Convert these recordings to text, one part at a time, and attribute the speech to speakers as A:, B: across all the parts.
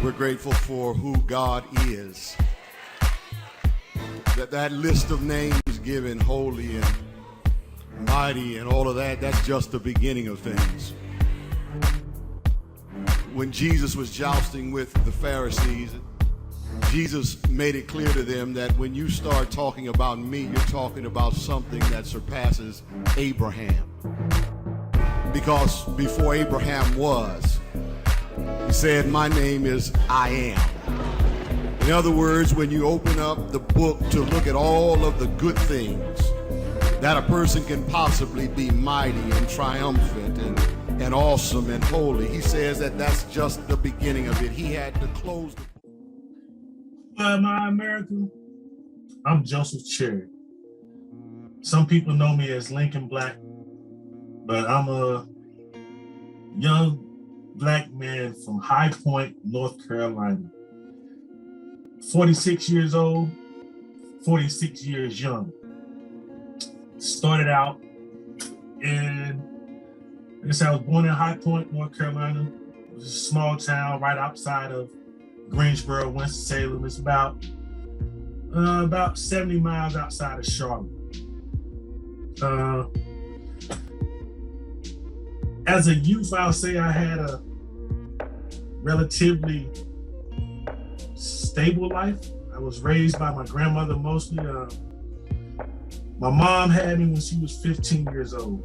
A: We're grateful for who God is. That list of names given, holy and mighty and all of that, that's just the beginning of things. When Jesus was jousting with the Pharisees, Jesus made it clear to them that when you start talking about me, you're talking about something that surpasses Abraham. Because before Abraham was, he said, my name is I am. In other words, when you open up the book to look at all of the good things that a person can possibly be, mighty and triumphant and awesome and holy, he says that that's just the beginning of it. He had to close the book.
B: Well, my America, I'm Joseph Cherry. Some people know me as Lincoln Black, but I'm a young Black man from High Point, North Carolina. 46 years old, 46 years young. Started out in, I guess I was born in High Point, North Carolina. It was a small town right outside of Greensboro, Winston-Salem. It's about 70 miles outside of Charlotte. As a youth, I'll say I had a relatively stable life. I was raised by my grandmother mostly. My mom had me when she was 15 years old.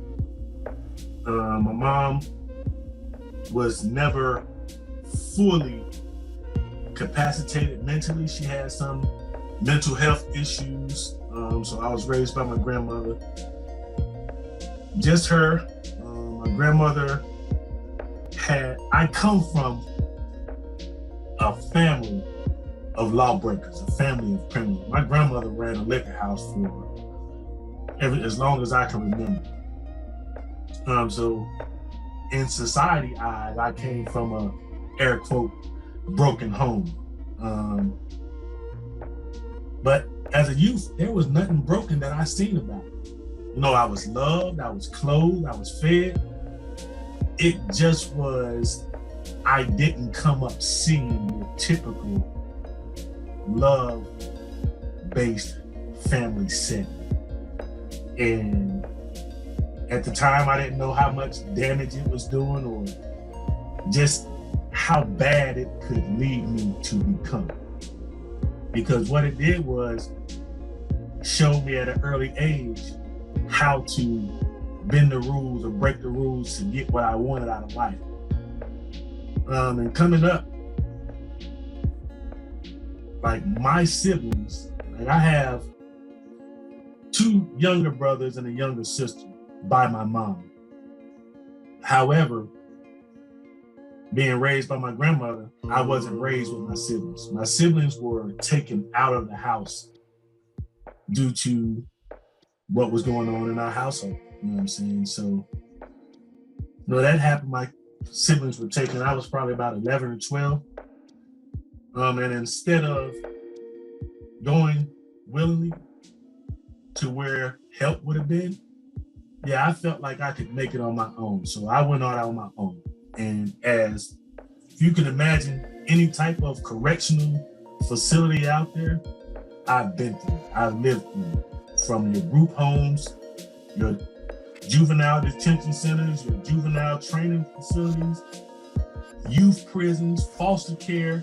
B: My mom was never fully capacitated mentally. She had some mental health issues. So I was raised by my grandmother. Just her. My grandmother I come from a family of lawbreakers, a family of criminals. My grandmother ran a liquor house for as long as I can remember. So in society eyes, I came from a, air quote, broken home. But as a youth, there was nothing broken that I seen about it. You know, I was loved, I was clothed, I was fed. It just was, I didn't come up seeing the typical love-based family setting. And at the time, I didn't know how much damage it was doing or just how bad it could lead me to become. Because what it did was show me at an early age how to bend the rules or break the rules to get what I wanted out of life. And coming up, like my siblings, like I have 2 younger brothers and a younger sister by my mom. However, being raised by my grandmother, I wasn't raised with my siblings. My siblings were taken out of the house due to what was going on in our household. You know what I'm saying? So, that happened. My siblings were taken. I was probably about 11 or 12. And instead of going willingly to where help would have been, I felt like I could make it on my own. So I went out on my own. And as you can imagine, any type of correctional facility out there, I've been through. I've lived through. From your group homes, your juvenile detention centers, your juvenile training facilities, youth prisons, foster care.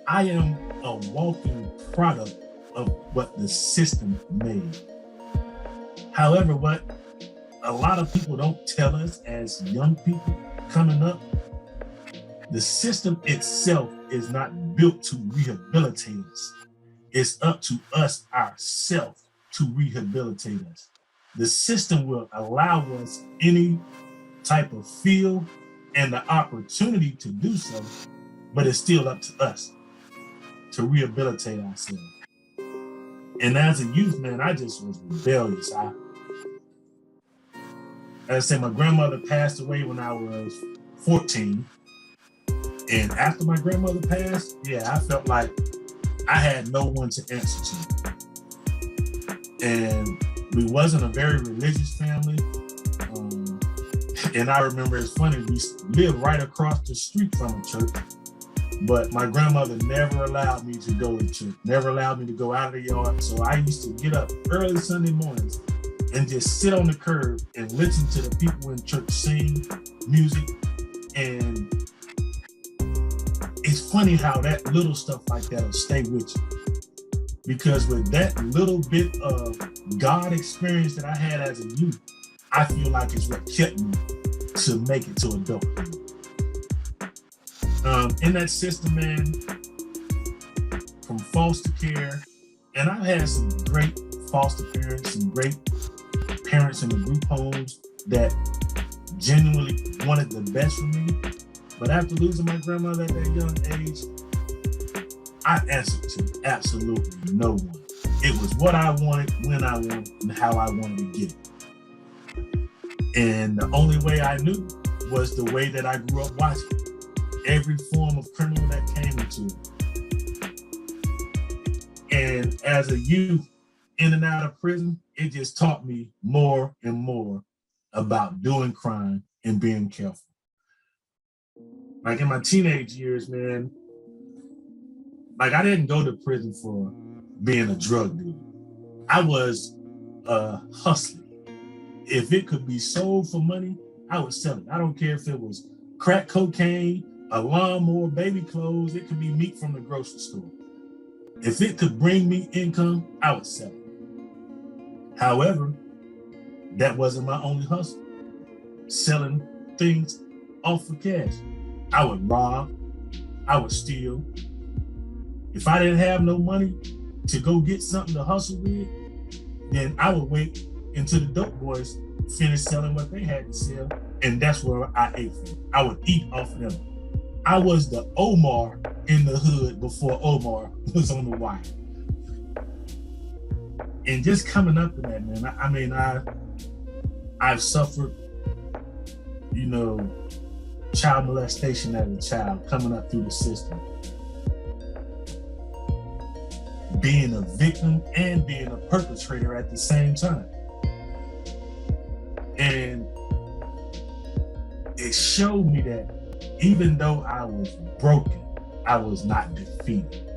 B: I am a walking product of what the system made. However, what a lot of people don't tell us as young people coming up, the system itself is not built to rehabilitate us. It's up to us ourselves to rehabilitate us. The system will allow us any type of field and the opportunity to do so, but it's still up to us to rehabilitate ourselves. And as a youth, man, I just was rebellious. As I said, my grandmother passed away when I was 14. And after my grandmother passed, I felt like I had no one to answer to. And we wasn't a very religious family. And I remember, it's funny, we lived right across the street from a church, But my grandmother never allowed me to go to church, never allowed me to go out of the yard. So I used to get up early Sunday mornings and just sit on the curb and listen to the people in church sing music. And it's funny how that little stuff like that will stay with you. Because with that little bit of God experience that I had as a youth, I feel like it's what kept me to make it to adulthood. In that system, man, from foster care, and I've had some great foster parents and great parents in the group homes that genuinely wanted the best for me. But after losing my grandmother at that young age, I answered to absolutely no one. It was what I wanted, when I wanted, and how I wanted to get it. And the only way I knew was the way that I grew up watching every form of criminal that came into it. And as a youth, in and out of prison, it just taught me more and more about doing crime and being careful. Like in my teenage years, man, like I didn't go to prison for being a drug dealer. I was a hustler. If it could be sold for money, I would sell it. I don't care if it was crack cocaine, a lawnmower, baby clothes, it could be meat from the grocery store. If it could bring me income, I would sell it. However, that wasn't my only hustle. Selling things off for cash. I would rob, I would steal. If I didn't have no money to go get something to hustle with, then I would wait until the dope boys finished selling what they had to sell, and that's where I ate from. I would eat off of them. I was the Omar in the hood before Omar was on the wire. And just coming up in that, man, I've suffered, child molestation as a child, coming up through the system. Being a victim and being a perpetrator at the same time. And it showed me that even though I was broken, I was not defeated.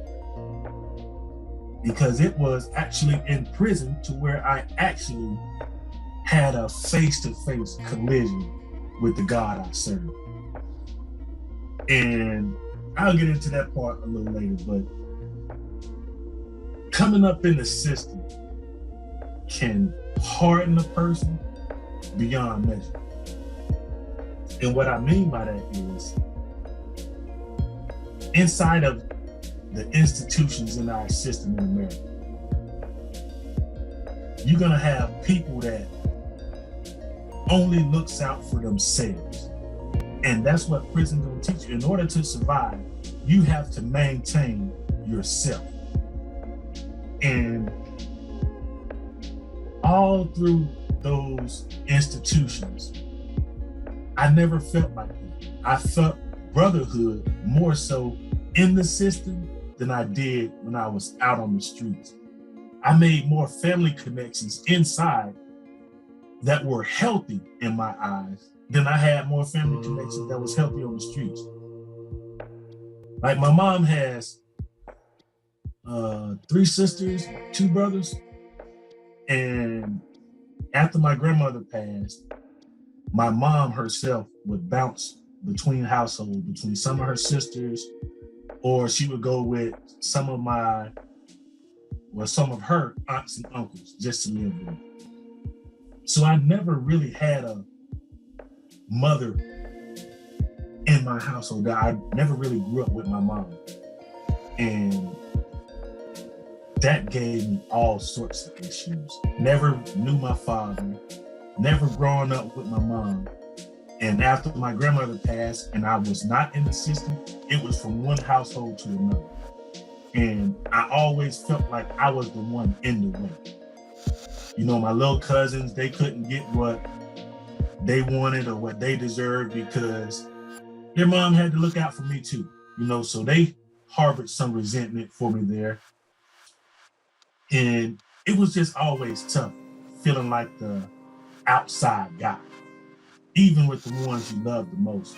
B: Because it was actually in prison to where I actually had a face-to-face collision with the God I serve. And I'll get into that part a little later, but coming up in the system can harden a person beyond measure. And what I mean by that is, inside of the institutions in our system in America, you're gonna have people that only looks out for themselves. And that's what prison gonna teach you. In order to survive, you have to maintain yourself. And all through those institutions, I never felt like that. I felt brotherhood more so in the system than I did when I was out on the streets. I made more family connections inside that were healthy in my eyes than I had more family connections that was healthy on the streets. Like my mom has 3 sisters, 2 brothers. And after my grandmother passed, my mom herself would bounce between households, between some of her sisters, or she would go with some of her aunts and uncles just to live with. So I never really had a mother in my household. I never really grew up with my mom. And that gave me all sorts of issues. Never knew my father, never growing up with my mom. And after my grandmother passed and I was not in the system, it was from one household to another. And I always felt like I was the one in the way. My little cousins, they couldn't get what they wanted or what they deserved because their mom had to look out for me too. So they harbored some resentment for me there. And it was just always tough, feeling like the outside guy, even with the ones you love the most.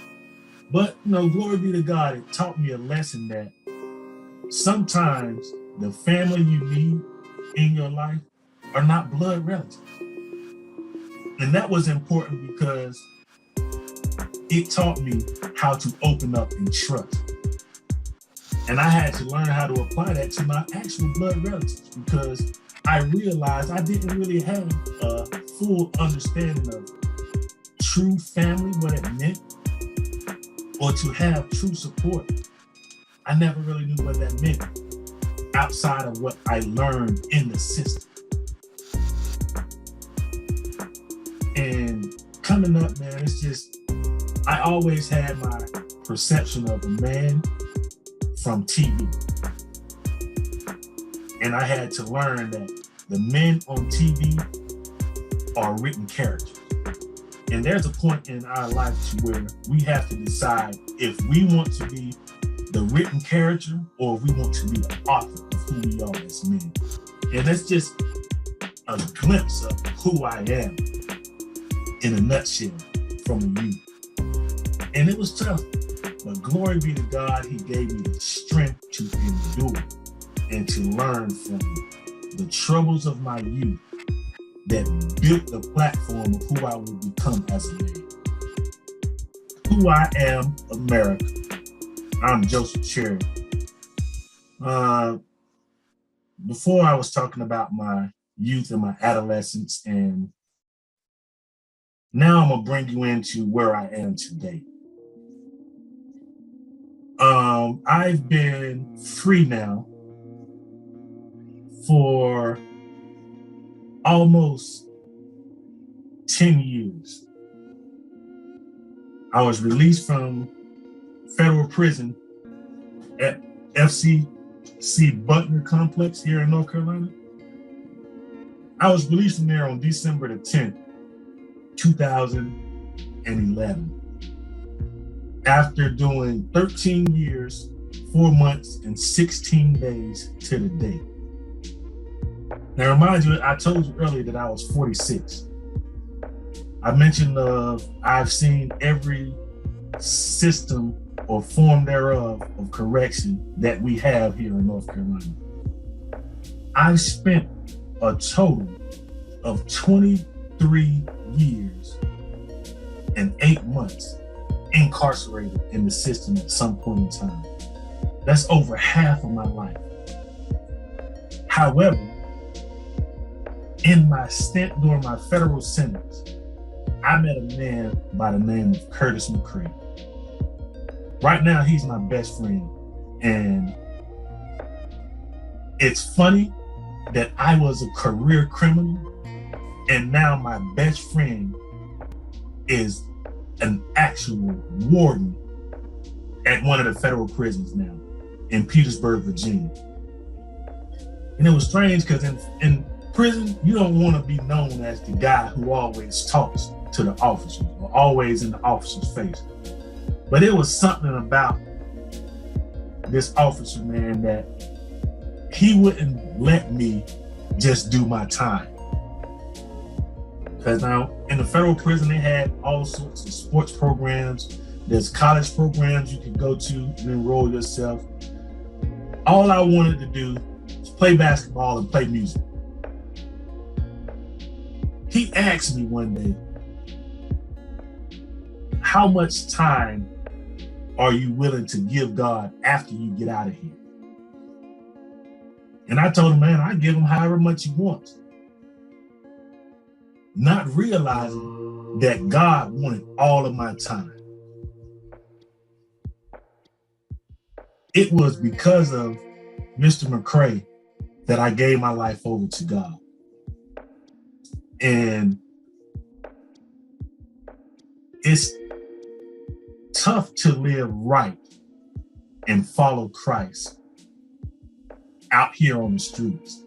B: But, glory be to God, it taught me a lesson that sometimes the family you need in your life are not blood relatives. And that was important because it taught me how to open up and trust. And I had to learn how to apply that to my actual blood relatives because I realized I didn't really have a full understanding of true family, what it meant, or to have true support. I never really knew what that meant outside of what I learned in the system. And coming up, man, it's just, I always had my perception of a man from TV. And I had to learn that the men on TV are written characters. And there's a point in our life to where we have to decide if we want to be the written character or if we want to be the author of who we are as men. And that's just a glimpse of who I am in a nutshell from a youth. And it was tough, but glory be to God, he gave me the strength to endure and to learn from the troubles of my youth that built the platform of who I would become as a man. Who I am, America. I'm Joseph Cherry. Before I was talking about my youth and my adolescence, and now I'm gonna bring you into where I am today. I've been free now for almost 10 years. I was released from federal prison at FCC Butler Complex here in North Carolina. I was released from there on December the 10th, 2011. After doing 13 years, 4 months, and 16 days to the day. Now, remind you, I told you earlier that I was 46. I mentioned I've seen every system or form thereof of correction that we have here in North Carolina. I've spent a total of 23 years and 8 months incarcerated in the system at some point in time. That's over half of my life. However, in my stint during my federal sentence, I met a man by the name of Curtis McCray. Right now, he's my best friend. And it's funny that I was a career criminal, and now my best friend is an actual warden at one of the federal prisons now in Petersburg, Virginia. And it was strange because in prison, you don't want to be known as the guy who always talks to the officers or always in the officer's face. But it was something about this officer, man, that he wouldn't let me just do my time. Because now in the federal prison, they had all sorts of sports programs. There's college programs you could go to and enroll yourself. All I wanted to do was play basketball and play music. He asked me one day, how much time are you willing to give God after you get out of here? And I told him, man, I give him however much he wants. Not realizing that God wanted all of my time. It was because of Mr. McCray that I gave my life over to God. And it's tough to live right and follow Christ out here on the streets.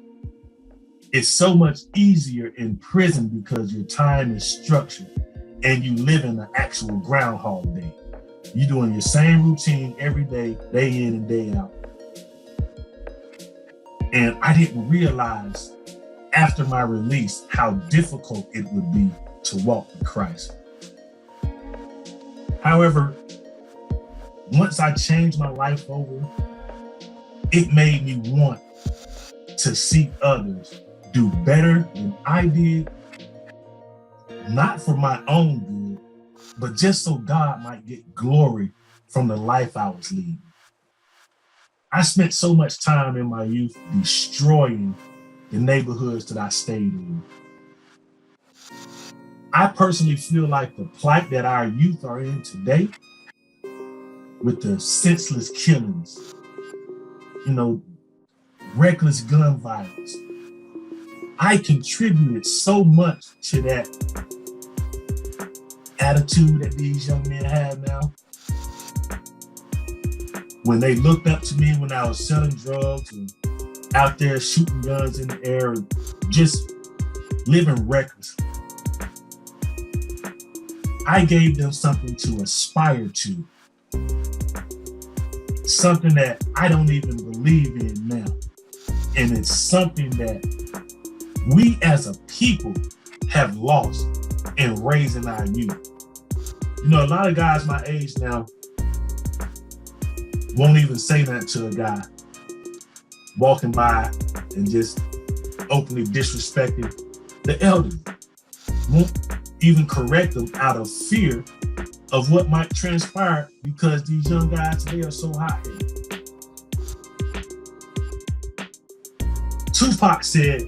B: It's so much easier in prison because your time is structured and you live in the actual Groundhog Day. You're doing your same routine every day, day in and day out. And I didn't realize after my release how difficult it would be to walk with Christ. However, once I changed my life over, it made me want to see others do better than I did, not for my own good, but just so God might get glory from the life I was leading. I spent so much time in my youth destroying the neighborhoods that I stayed in. I personally feel like the plight that our youth are in today, with the senseless killings, reckless gun violence, I contributed so much to that attitude that these young men have now. When they looked up to me when I was selling drugs and out there shooting guns in the air, and just living recklessly, I gave them something to aspire to, something that I don't even believe in now. And it's something that we as a people have lost in raising our youth. A lot of guys my age now won't even say that to a guy walking by and just openly disrespecting the elderly. Won't even correct them out of fear of what might transpire because these young guys today are so hot-headed. Tupac said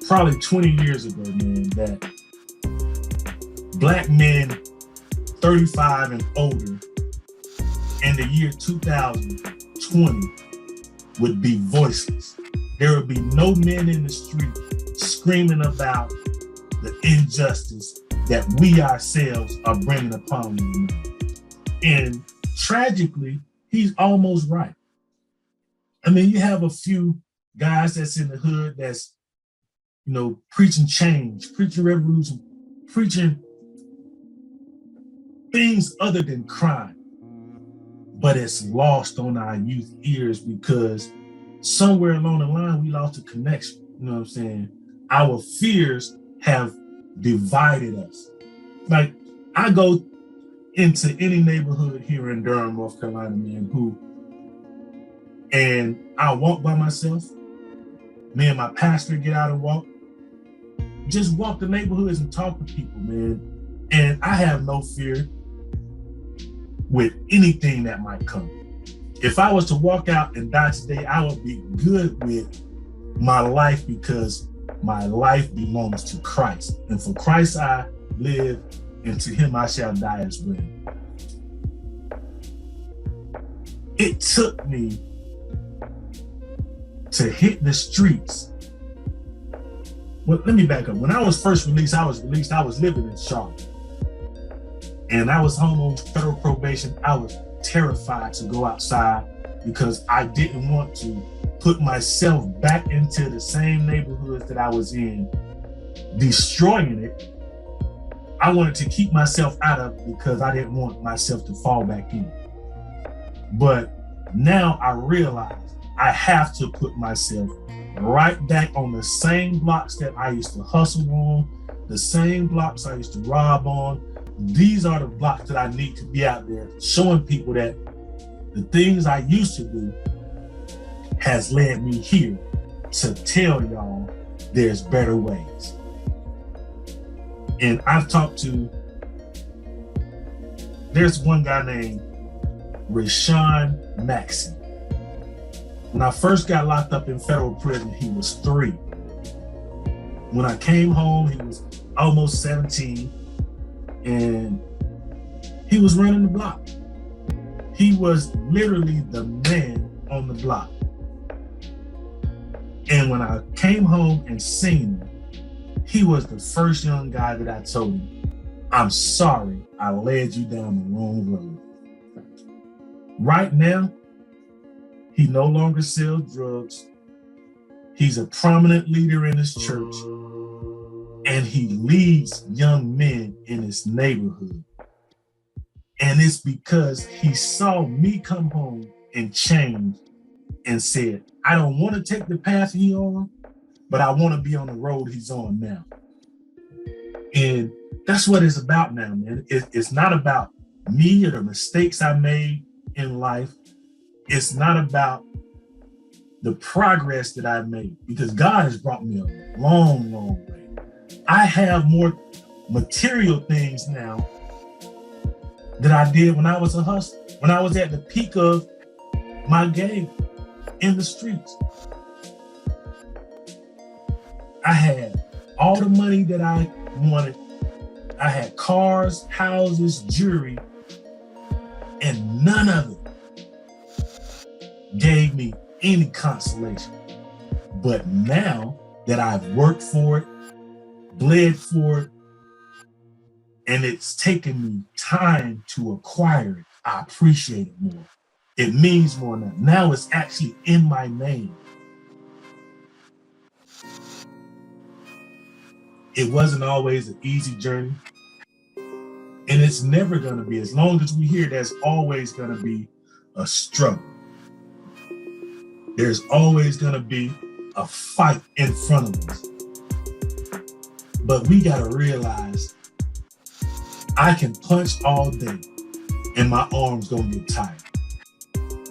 B: probably 20 years ago, man, that black men 35 and older in the year 2020 would be voiceless. There would be no men in the street screaming about the injustice that we ourselves are bringing upon them. And tragically, he's almost right. I mean, you have a few guys that's in the hood that's, preaching change, preaching revolution, preaching things other than crime. But it's lost on our youth ears because somewhere along the line, we lost a connection. You know what I'm saying? Our fears have divided us. Like, I go into any neighborhood here in Durham, North Carolina, man, and I'll walk by myself. Me and my pastor get out and walk. Just walk the neighborhoods and talk to people, man. And I have no fear with anything that might come. If I was to walk out and die today, I would be good with my life because my life belongs to Christ. And for Christ I live, and to him I shall die as well. It took me to hit the streets. Well, let me back up. When I was first released, I was living in Charlotte. And I was home on federal probation. I was terrified to go outside because I didn't want to put myself back into the same neighborhoods that I was in, destroying it. I wanted to keep myself out of it because I didn't want myself to fall back in. But now I realize I have to put myself right back on the same blocks that I used to hustle on, the same blocks I used to rob on. These are the blocks that I need to be out there showing people that the things I used to do has led me here to tell y'all there's better ways. And I've talked to, there's one guy named Rashawn Maxey. When I first got locked up in federal prison, he was 3. When I came home, he was almost 17, and he was running the block. He was literally the man on the block. And when I came home and seen him, he was the first young guy that I told him, I'm sorry I led you down the wrong road. Right now, he no longer sells drugs. He's a prominent leader in his church, and he leads young men in his neighborhood. And it's because he saw me come home and change and said, I don't want to take the path he's on, but I want to be on the road he's on now. And that's what it's about now, man. It's not about me or the mistakes I made in life, it's not about the progress that I've made, because God has brought me a long, long way. I have more material things now than I did when I was a hustler, when I was at the peak of my game in the streets. I had all the money that I wanted. I had cars, houses, jewelry, and none of it gave me any consolation. But now that I've worked for it, bled for it, and it's taken me time to acquire it, I appreciate it more. It means more now. Now it's actually in my name. It wasn't always an easy journey. And it's never gonna be. As long as we hear, there's always gonna be a struggle. There's always gonna be a fight in front of us. But we gotta realize I can punch all day and my arms gonna get tired.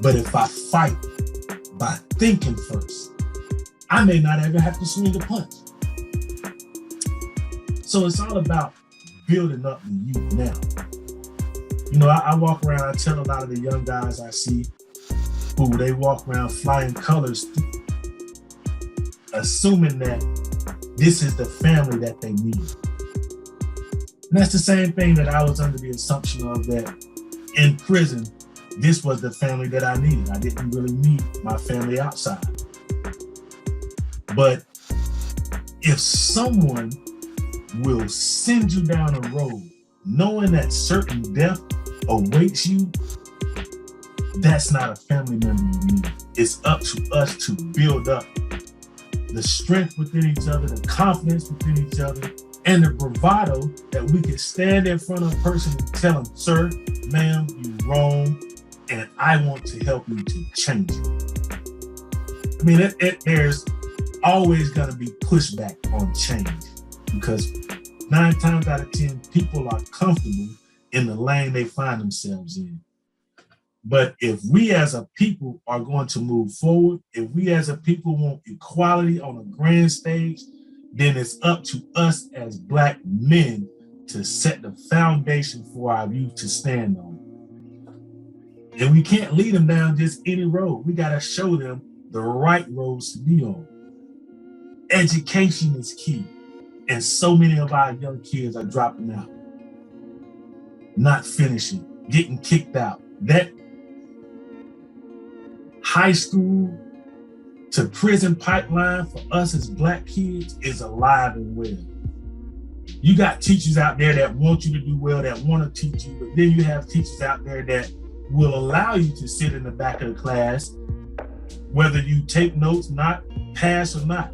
B: But if I fight by thinking first, I may not ever have to swing a punch. So it's all about building up the youth now. You know, I walk around, I tell a lot of the young guys I see who they walk around flying colors, assuming that this is the family that they need. And that's the same thing that I was under the assumption of, that in prison, this was the family that I needed. I didn't really need my family outside. But if someone will send you down a road knowing that certain death awaits you, that's not a family member you need. It's up to us to build up the strength within each other, the confidence within each other, and the bravado that we can stand in front of a person and tell them, sir, ma'am, you're wrong, and I want to help you to change it. I mean, there's always gonna be pushback on change, because 9 times out of 10, people are comfortable in the lane they find themselves in. But if we as a people are going to move forward, if we as a people want equality on a grand stage, then it's up to us as Black men to set the foundation for our youth to stand on. And we can't lead them down just any road. We got to show them the right roads to be on. Education is key. And so many of our young kids are dropping out, not finishing, getting kicked out. That high school to prison pipeline for us as Black kids is alive and well. You got teachers out there that want you to do well, that want to teach you, but then you have teachers out there that will allow you to sit in the back of the class, whether you take notes, not pass or not.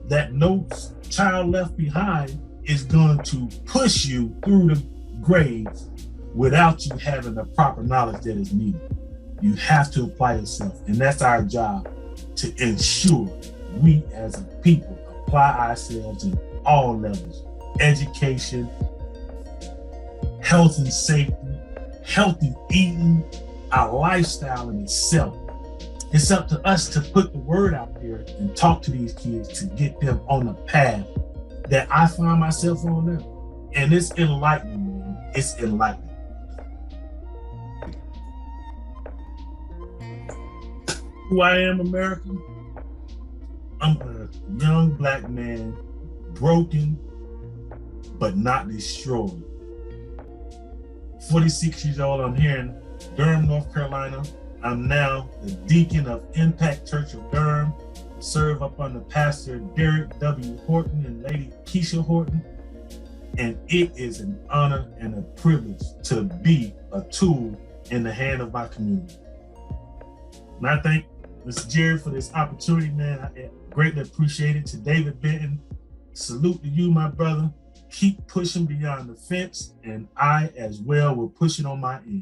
B: That no child left behind is going to push you through the grades without you having the proper knowledge that is needed. You have to apply yourself, and that's our job, to ensure we as a people apply ourselves in all levels: education, health and safety, healthy eating, our lifestyle in itself. It's up to us to put the word out there and talk to these kids to get them on the path that I find myself on now. And it's enlightening, man. It's enlightening. Who I am, America? I'm a young Black man, broken, but not destroyed. 46 years old, I'm here in Durham, North Carolina. I'm now the Deacon of Impact Church of Durham. Serve up under Pastor Derek W. Horton and Lady Keisha Horton. And it is an honor and a privilege to be a tool in the hand of my community. And I thank Mr. Jerry for this opportunity, man. I greatly appreciate it. To David Benton, salute to you, my brother. Keep pushing beyond the fence, and I as well will push it on my end.